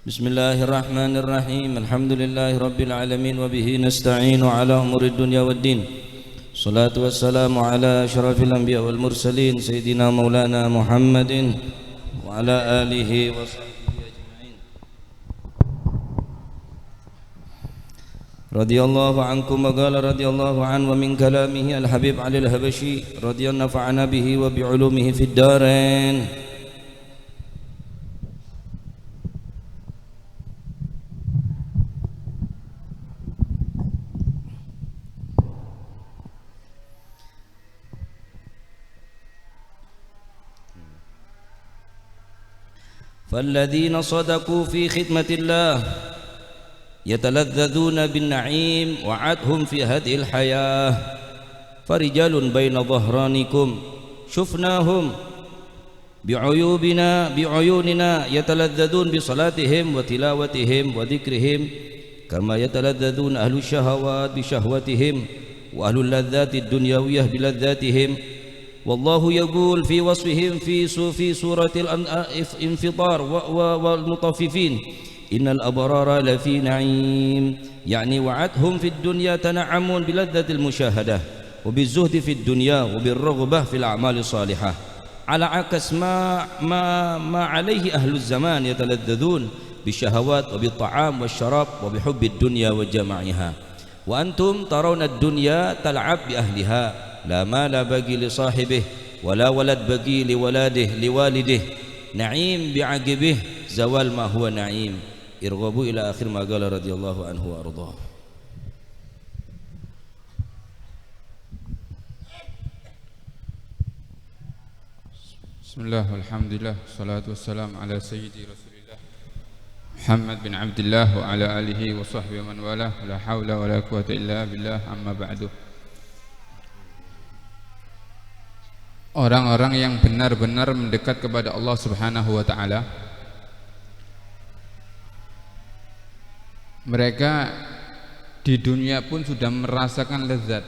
Bismillahirrahmanirrahim. Alhamdulillahi rabbil alamin wa bihi nasta'inu ala umuri dunya waddin. Salatu wassalamu ala asyrafil anbiya wal mursalin sayyidina maulana Muhammadin wa ala alihi wa sahbihi ajma'in. Radiyallahu ankum wa qala radiyallahu an wa min kalamihi al-habib Ali al-Habashi radiyallahu nafa'ana bihi wa bi ulumihi fid darain. فالذين صدقوا في خدمة الله يتلذذون بالنعيم وعدهم في هذه الحياة فرجال بين ظهرانكم شفناهم بعيوننا يتلذذون بصلاتهم وتلاوتهم وذكرهم كما يتلذذون أهل الشهوات بشهوتهم وأهل اللذات الدنيوية بلذاتهم. والله يقول في وصفهم في سورة الانفطار والمطففين إن الأبرار لفي نعيم، يعني وعدهم في الدنيا تنعمون بلذة المشاهدة وبالزهد في الدنيا وبالرغبة في الأعمال الصالحة، على عكس ما عليه أهل الزمان يتلذذون بالشهوات وبالطعام والشراب وبحب الدنيا وجماعها. وأنتم ترون الدنيا تلعب بأهلها، لا مال بقي لصاحبه ولا ولد بقي لوالده، نعيم بعقبه زوال ما هو نعيم. ارغبوا إلى آخر ما قال رضي الله عنه وأرضاه. بسم الله والحمد لله والصلاة والسلام على سيدي رسول الله محمد بن عبد الله وعلى آله وصحبه ومن والاه، لا حول ولا قوة إلا بالله. أما بعد. Orang-orang yang benar-benar mendekat kepada Allah Subhanahu wa ta'ala, mereka di dunia pun sudah merasakan lezat.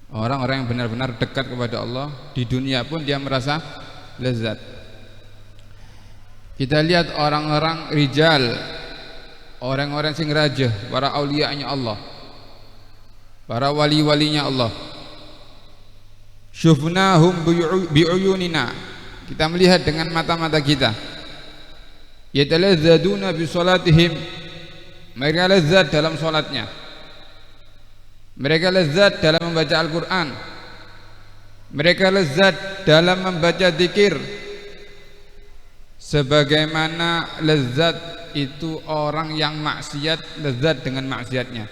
Orang-orang yang benar-benar dekat kepada Allah di dunia pun dia merasa lezat. Kita lihat orang-orang rijal, orang-orang sing raja, para aulianya Allah, para wali-walinya Allah. Syufnahum bi'uyunina, kita melihat dengan mata-mata kita. Yatalazzaduna bi salatihim, mereka lezat dalam salatnya, mereka lezat dalam membaca Al-Quran, mereka lezat dalam membaca zikir, sebagaimana lezat itu orang yang maksiat lezat dengan maksiatnya,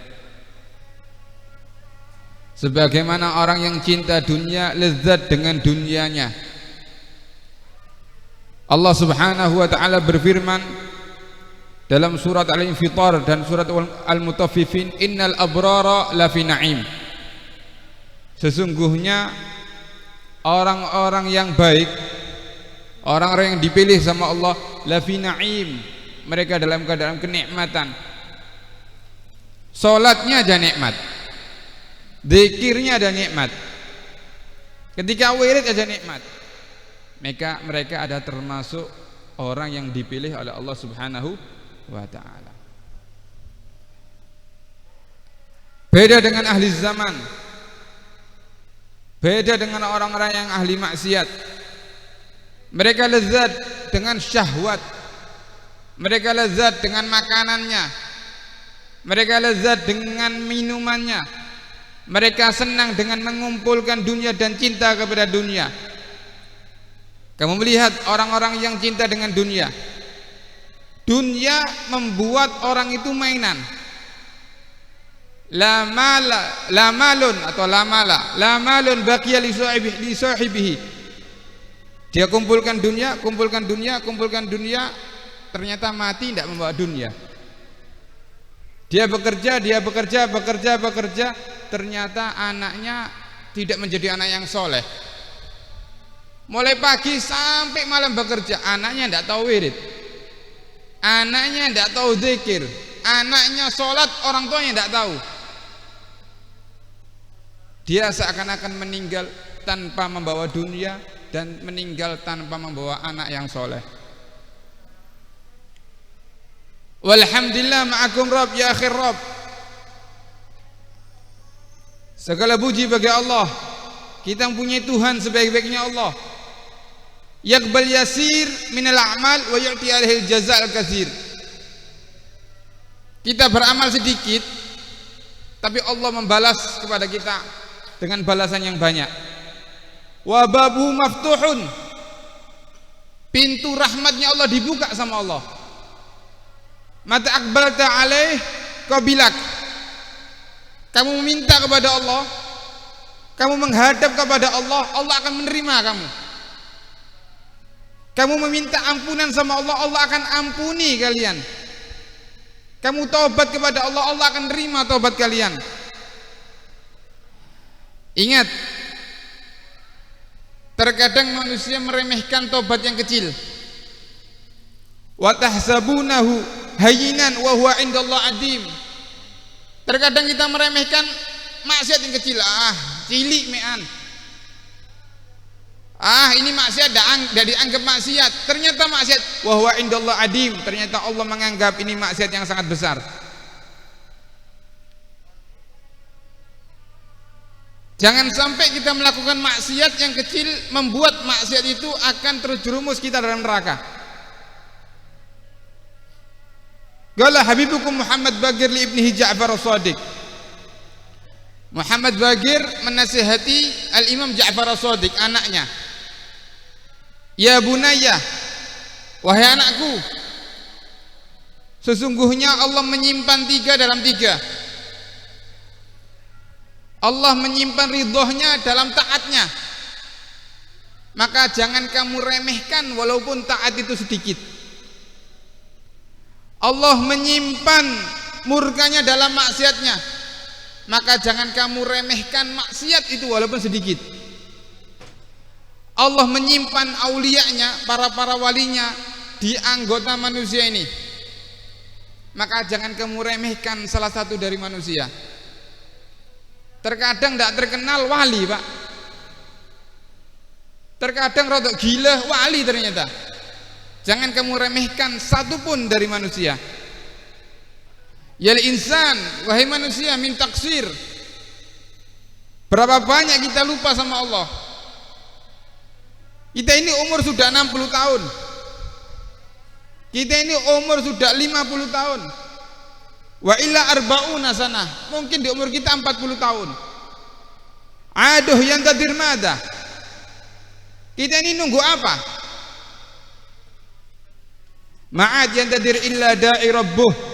sebagaimana orang yang cinta dunia lezat dengan dunianya. Allah Subhanahu wa ta'ala berfirman dalam surat Al-Infitar dan surat Al-Mutaffifin, innal abrara lafi na'im, sesungguhnya orang-orang yang baik, orang-orang yang dipilih sama Allah, lafi na'im, mereka dalam keadaan kenikmatan. Salatnya aja nikmat, zikirnya ada nikmat, ketika wirid aja nikmat. Mereka ada termasuk orang yang dipilih oleh Allah Subhanahu wa ta'ala. Beda dengan ahli zaman, beda dengan orang-orang yang ahli maksiat. Mereka lezat dengan syahwat, mereka lezat dengan makanannya, mereka lezat dengan minumannya, mereka senang dengan mengumpulkan dunia dan cinta kepada dunia. Kamu melihat orang-orang yang cinta dengan dunia, dunia membuat orang itu mainan. La malun atau la malun baqiya li sahibihi. Dia kumpulkan dunia, ternyata mati tidak membawa dunia. Dia bekerja, ternyata anaknya tidak menjadi anak yang soleh. Mulai pagi sampai malam bekerja, anaknya tidak tahu wirid, anaknya tidak tahu zikir, anaknya sholat, orang tuanya tidak tahu. Dia seakan-akan meninggal tanpa membawa dunia dan meninggal tanpa membawa anak yang soleh. Walhamdulillah ma'akum Rabb ya akhir Rabb. Segala puji bagi Allah. Kita mempunyai Tuhan sebaik-baiknya Allah. Yaqbal yasir minal a'mal wa yu'ti alaihi jazaa al-katsir. Kita beramal sedikit, tapi Allah membalas kepada kita dengan balasan yang banyak. Wa babu maftuhun. Pintu rahmatnya Allah dibuka sama Allah. Mata aqbalta alaih qabilak. Kamu meminta kepada Allah, kamu menghadap kepada Allah, Allah akan menerima kamu. Kamu meminta ampunan sama Allah, Allah akan ampuni kalian. Kamu taubat kepada Allah, Allah akan terima taubat kalian. Ingat, terkadang manusia meremehkan taubat yang kecil. Wa tahsabunahu hayyinan wa huwa indallah adim. Terkadang kita meremehkan maksiat yang kecil. Cilik mean. Ini maksiat tidak dianggap maksiat. Ternyata maksiat wa huwa indallah adim. Ternyata Allah menganggap ini maksiat yang sangat besar. Jangan sampai kita melakukan maksiat yang kecil membuat maksiat itu akan terjerumus kita dalam neraka. Qala habibukum Muhammad Baqir li ibnihi Ja'far as-Shadiq. Muhammad Baqir menasihati Al-Imam Ja'far as-Shadiq, anaknya. Ya bunayya, wahai anakku, sesungguhnya Allah menyimpan 3 dalam 3. Allah menyimpan ridhonya dalam taatnya. Maka jangan kamu remehkan walaupun taat itu sedikit. Allah menyimpan murkanya dalam maksiatnya. Maka jangan kamu remehkan maksiat itu walaupun sedikit. Allah menyimpan auliyanya, para walinya di anggota manusia ini. Maka jangan kamu remehkan salah satu dari manusia. Terkadang tidak terkenal wali, Pak. Terkadang rodok gila wali ternyata. Jangan kamu remehkan satu pun dari manusia. Ya insan, wahai manusia, min taksir. Berapa banyak kita lupa sama Allah. Kita ini umur sudah 60 tahun. Kita ini umur sudah 50 tahun. Wa illa arba'una sanah. Mungkin di umur kita 40 tahun. Aduh yang tadir mada. Kita ini nunggu apa? Ma'ad yang tadir illa da'i rabbuh.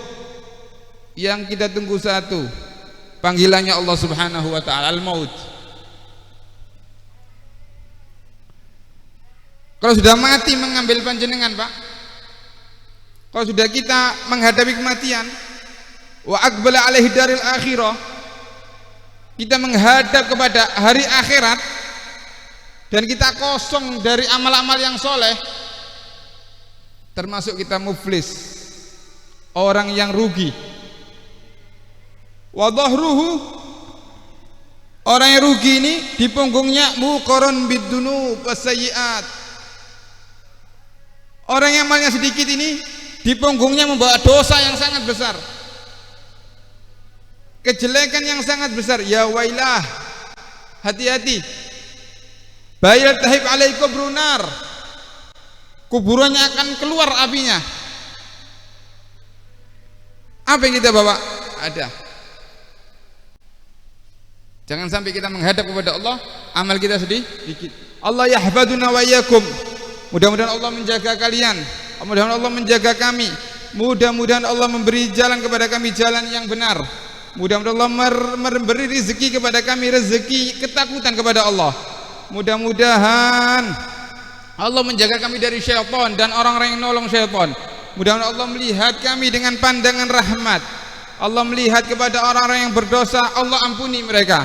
Yang kita tunggu satu, panggilannya Allah Subhanahu wa ta'ala, al-maut. Kalau sudah mati mengambil panjenengan, Pak. Kalau sudah kita menghadapi kematian, wa aqbala alaihi daril akhirah, kita menghadap kepada hari akhirat, dan kita kosong dari amal-amal yang soleh, termasuk kita muflis, orang yang rugi. Wa dhahruhu, orang yang rugi ini di punggungnya muqarrun bidunub wasayyi'at. Orang yang amalnya sedikit ini di punggungnya membawa dosa yang sangat besar, kejelekan yang sangat besar. Ya wailah, hati-hati. Bayal tahib alaihi kubrunar, kuburannya akan keluar apinya. Apa yang kita bawa? Ada. Jangan sampai kita menghadap kepada Allah amal kita sedikit. Allah yahfaduna wa iyyakum. Mudah-mudahan Allah menjaga kalian, mudah-mudahan Allah menjaga kami, mudah-mudahan Allah memberi jalan kepada kami jalan yang benar, mudah-mudahan Allah memberi rezeki kepada kami rezeki ketakutan kepada Allah, mudah-mudahan Allah menjaga kami dari syaitan dan orang-orang yang nolong syaitan, mudah-mudahan Allah melihat kami dengan pandangan rahmat. Allah melihat kepada orang-orang yang berdosa, Allah ampuni mereka.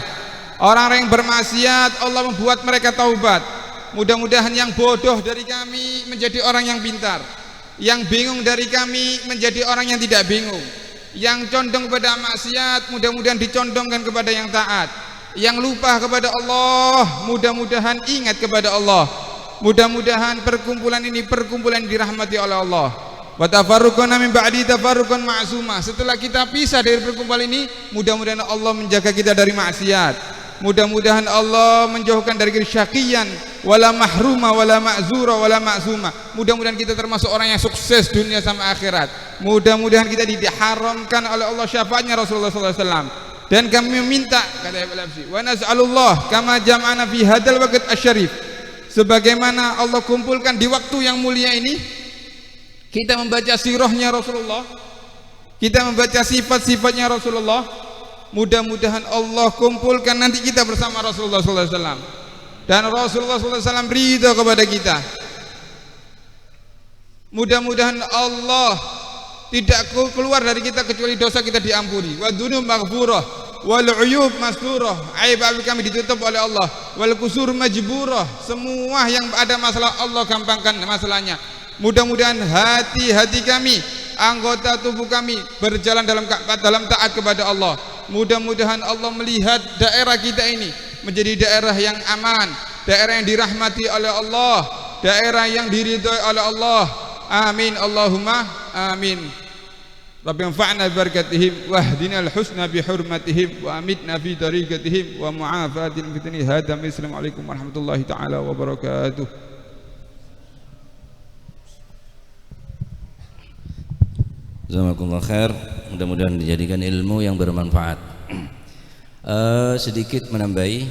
Orang-orang yang bermaksiat, Allah membuat mereka taubat. Mudah-mudahan yang bodoh dari kami menjadi orang yang pintar, yang bingung dari kami menjadi orang yang tidak bingung, yang condong kepada maksiat mudah-mudahan dicondongkan kepada yang taat, yang lupa kepada Allah mudah-mudahan ingat kepada Allah. Mudah-mudahan perkumpulan ini perkumpulan dirahmati oleh Allah. wa tafarruqana min ba'di tafarruqan ma'suma. Setelah kita pisah dari perkumpulan ini, mudah-mudahan Allah menjaga kita dari maksiat. Mudah-mudahan Allah menjauhkan dari kesyakian, wala mahruma wala ma'zura wala ma'suma. Mudah-mudahan kita termasuk orang yang sukses dunia sama akhirat. Mudah-mudahan kita diharamkan oleh Allah syafaatnya Rasulullah sallallahu alaihi wasallam. Dan kami meminta, kata Ibnu Labsi, wa nas'alullah kama jam'ana fi hadzal waqt asy-syarif, sebagaimana Allah kumpulkan di waktu yang mulia ini, kita membaca sirahnya Rasulullah, kita membaca sifat-sifatnya Rasulullah. Mudah-mudahan Allah kumpulkan nanti kita bersama Rasulullah sallallahu alaihi wasallam, dan Rasulullah sallallahu alaihi wasallam ridha kepada kita. Mudah-mudahan Allah tidak keluar dari kita kecuali dosa kita diampuni, wa dzunub maghfurah, wal uyub masturah, aib kami ditutup oleh Allah, wal kusur majburah, semua yang ada masalah Allah gampangkan masalahnya. Mudah-mudahan hati-hati kami, anggota tubuh kami berjalan dalam taat kepada Allah. Mudah-mudahan Allah melihat daerah kita ini menjadi daerah yang aman, daerah yang dirahmati oleh Allah, daerah yang diridhoi oleh Allah. Amin Allahumma amin. Rabbi anfa'na bi barakatihim wahdina al-husna bi hurmatihim wa amitna fi tariqatihim wa mu'afatil fitni. Assalamualaikum warahmatullahi taala wabarakatuh. Jazakumullah khair, mudah-mudahan dijadikan ilmu yang bermanfaat. Sedikit menambahi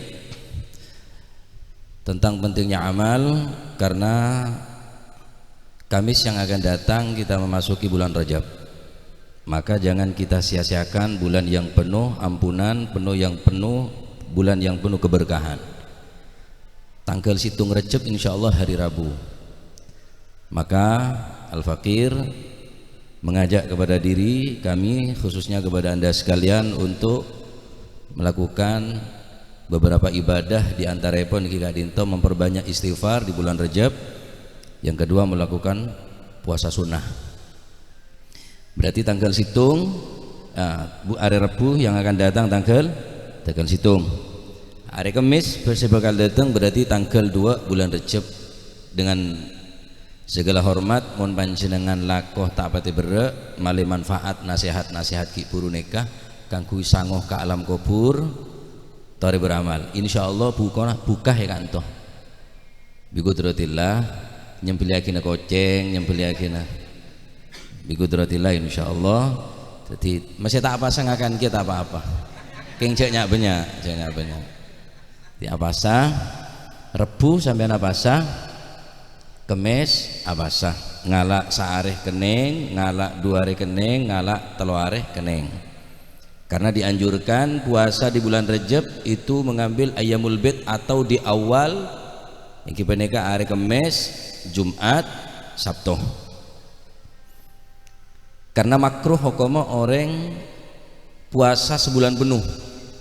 tentang pentingnya amal, karena Kamis yang akan datang kita memasuki bulan Rajab. Maka jangan kita sia-siakan bulan yang penuh ampunan, bulan yang penuh keberkahan. Tanggal situng Rajab insyaallah hari Rabu. Maka Al-Fakir mengajak kepada diri kami, khususnya kepada Anda sekalian, untuk melakukan beberapa ibadah, di antara pun kita dinto memperbanyak istighfar di bulan Rajab. Yang kedua, melakukan puasa sunnah. Berarti tanggal situng hari Rabu yang akan datang tanggal situng. Hari Kamis bakal datang berarti tanggal 2 bulan Rajab. Dengan segala hormat mohon panjenengan lakoh tak pati berek malih manfaat nasihat-nasihat ki puru nikah kanggo sangoh ka alam kubur tari beramal. Insyaallah buka ya kanto bigudratillah nyempiliakina koceng nyempiliakina bigudratillah insyaallah. Jadi masih tak pasang akan kita apa-apa keng ceknya banyak di apasa Rebu sampai apasa Kemis abasah, ngalak saareh kening, ngalak duare kening, ngalak teluareh kening. Karena dianjurkan puasa di bulan Rajab itu mengambil ayyamul bid atau di awal yang kipeneka hari Kemis, Jumat, Sabtu. Karena makruh hukumnya orang puasa sebulan penuh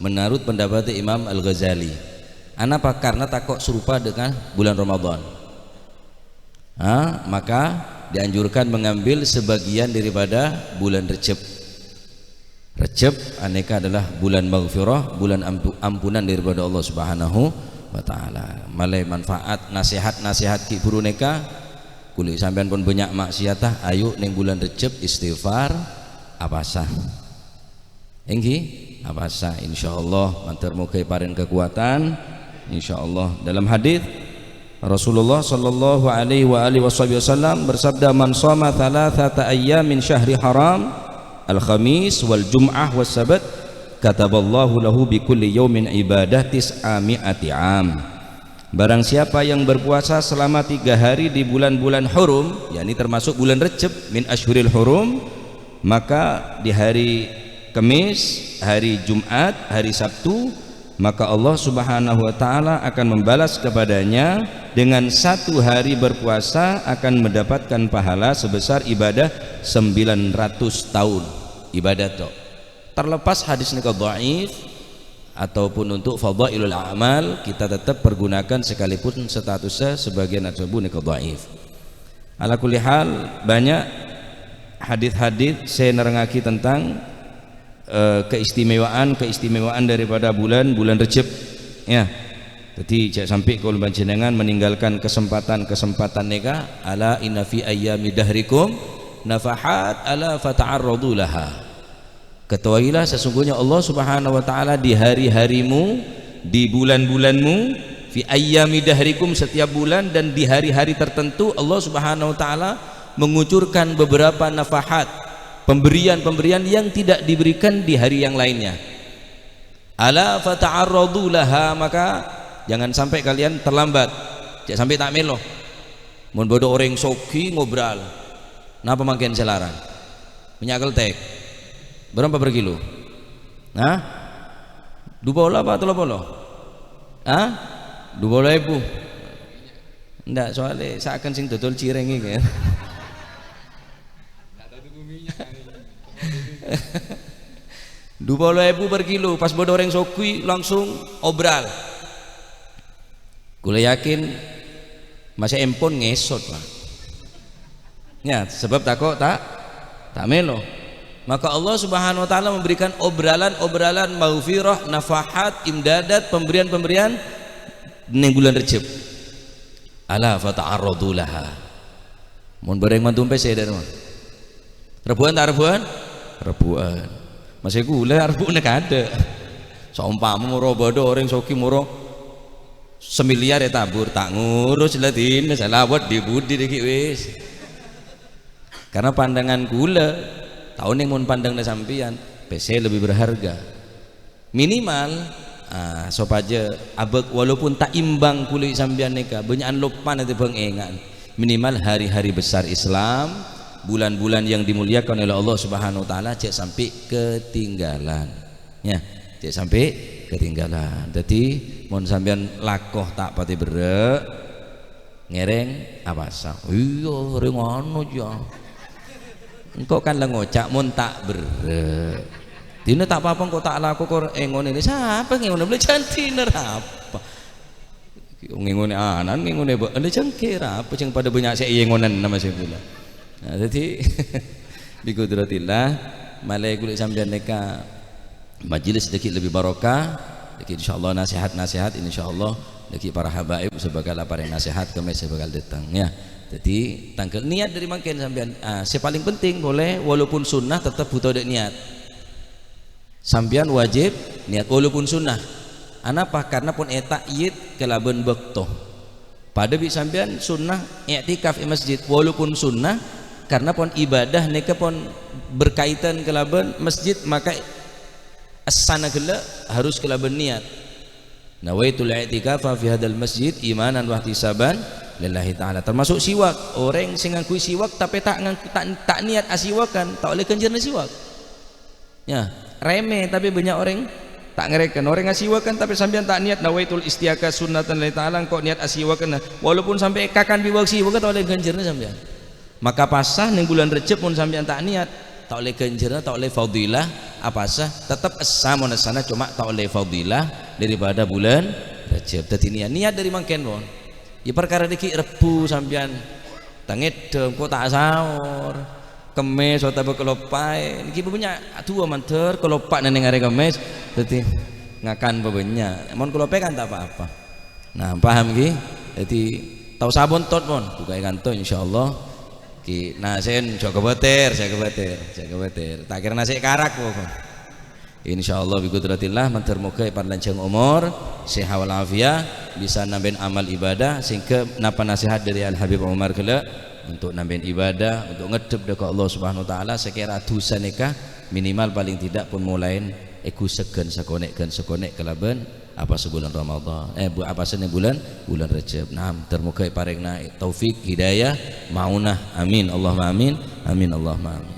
menurut pendapat Imam Al-Ghazali. Kenapa? Karena takut serupa dengan bulan Ramadan. Maka dianjurkan mengambil sebagian daripada bulan Rajab. Rajab aneka adalah bulan maghfirah, bulan ampunan daripada Allah Subhanahu wa taala. Malai manfaat nasihat-nasihat ki buru neka kulit sampean pun banyak maksiatah, ayo ning bulan Rajab istighfar apasah. Enggi apasah insyaallah mantar muga paring kekuatan insyaallah. Dalam hadis Rasulullah sallallahu alaihi wasallam bersabda, man shoma thalathata ayyamin syahri haram al-khamis wal jum'ah was sabat kataballahu lahu bi kulli yaumin ibadah tis'ami'ati am. Barang siapa yang berpuasa selama 3 hari di bulan-bulan hurum, yakni termasuk bulan Rajab min asyhuril hurum, maka di hari Kamis, hari Jumat, hari Sabtu, maka Allah Subhanahu wa taala akan membalas kepadanya dengan 1 hari berpuasa akan mendapatkan pahala sebesar ibadah 900 tahun ibadah toh. Terlepas hadis ini dhaif ataupun untuk fadhailul a'mal, kita tetap pergunakan sekalipun statusnya sebagai natsabu ini dhaif. Ala kulli hal banyak hadis-hadis saya nerangaki tentang keistimewaan daripada bulan Rajab ya. Jadi jangan sampai kalau panjenengan meninggalkan kesempatan nikah. Ala inna fi ayyami dahrikum nafahat ala fata'arradu laha. Ketahuilah sesungguhnya Allah Subhanahu wa taala di hari-harimu, di bulan-bulanmu, fi ayyami dahrikum, setiap bulan dan di hari-hari tertentu Allah Subhanahu wa taala mengucurkan beberapa nafahat, pemberian-pemberian yang tidak diberikan di hari yang lainnya. Ala fata'arradu laha, maka jangan sampai kalian terlambat, jangan sampai tak melo. Mun bodoh orang soki ngobral, napa makin selarang minyak keltek berapa per kilo? Nah, 2 apa 3 puluh? Hah? 2.000. Ndak, soalnya seakan sing dodol cireng iki kan. 20.000 per kilo, pas bodoh orang soki langsung obral. Kula yakin masih empon ngesot lah ya, sebab takut tak melo. Maka Allah Subhanahu wa taala memberikan obralan-obralan maghfirah, nafahat, imdadat, pemberian-pemberian di bulan Rejab. Ala fata'arradu laha. Mun bareng mantum pese dari mana? Rebuan tak rebuan? Rebuan. Masih gula rebuan kada. Saumpama moro bodoh orang soki moro semiliar ya tabur tak ngurus latin salawat di budi dikit wis. Karena pandangan gula tahun yang mau pandang na sampian PC lebih berharga minimal sop aja abek walaupun tak imbang kulit sampian neka banyakan lupa nanti pengengan minimal hari-hari besar Islam, bulan-bulan yang dimuliakan oleh Allah Subhanahu wa taala cek sampai ketinggalan ya, cek sampai ketinggalan. Jadi mon sampean lakoh tak pati berek ngereng apa sah iya ring anu ya engkau kan ngocak mon tak berek dina tak apa-apa kok tak laku kok ngene ini siapa ngene boleh cantik apa ngene anan ngene mbok ane cengkir apa sing pada banyak sik ngonen nama saya pula. Nah jadi bi kudratillah malai kulit sampean neka majelis sedikit lebih barokah, sedikit insyaallah nasihat-nasihat insyaallah sedikit para habaib sebagai lapar nasihat kami sebagai datang ya. Jadi tangkel niat dari makin sampean paling penting boleh walaupun sunnah tetap butuh ada niat. Sampean wajib niat walaupun sunnah. Anapa? Karena pun yid kelaban bekto. Pada bi sampean sunnah i'tikaf di masjid walaupun sunnah karena pun ibadah neka pun berkaitan kelaban masjid maka as-sana gela harus kelaban niat. Nawaitul i'tikafa fi hadal masjid imanan wa ihtisaban lillahi taala. Termasuk siwak. Orang sing ngangkui siwak tapi tak niat asiwakan, tak oleh kenjerna siwak. Ya, remeh tapi banyak orang tak ngerekan. Orang asiwakan tapi sampean tak niat nawaitul istiaka sunnatan lillahi taala kok niat asiwakan. Walaupun sampai kakan biwak siwak tak oleh kenjerna sampean. Maka pasah ning bulan Rejab pun sampean tak niat tak oleh ganjaran, tak oleh fadilah apa sah tetap sama sana cuma tak oleh fadilah daripada bulan Rajab. Dadi niat dari mangken pun ya perkara diki rebu sampean tangedem kok tak sahur kemis atau bekelopai iki punya dua manter kelopak neng hari kemis dadi ngakan bebenyak mon kelopai kan tak apa-apa. Nah paham ki jadi tahu sabun tot pun buka kanto insyaallah. Nah saya kebatir tak kira nasi karak pokok insyaallah bi qudratillah mantar muka panjang umur sehat walafiat bisa nambahin amal ibadah sehingga napa nasihat dari Al Habib Umar kala untuk nambahin ibadah untuk ngedep dekat Allah Subhanahu wa taala sekira dosa nikah minimal paling tidak pun mulain iku segen sekonek kelaban apa sebulan Ramadan apa sene bulan Rajab. Nah termuka parengna taufik hidayah maunah amin Allahumma amin amin Allahumma amin.